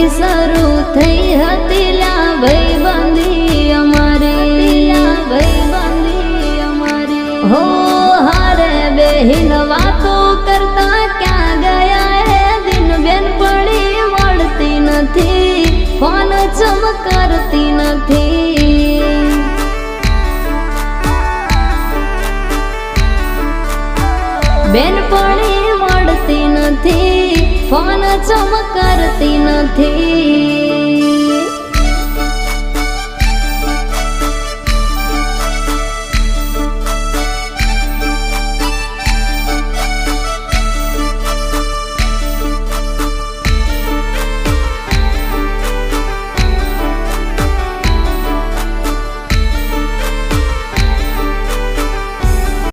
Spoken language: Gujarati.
થી શરૂ થઈ હતી લા ભાઈબંધી અમારી, ભાઈબંધી અમારી હો હારે બેહીન વાતો કરતા ક્યાં ગયા એ દિન બેન પડી મળતી નથી, ફોન ચમકારતી નથી, બેન પડી મળતી નથી, ફોન ચમકારતી નથી।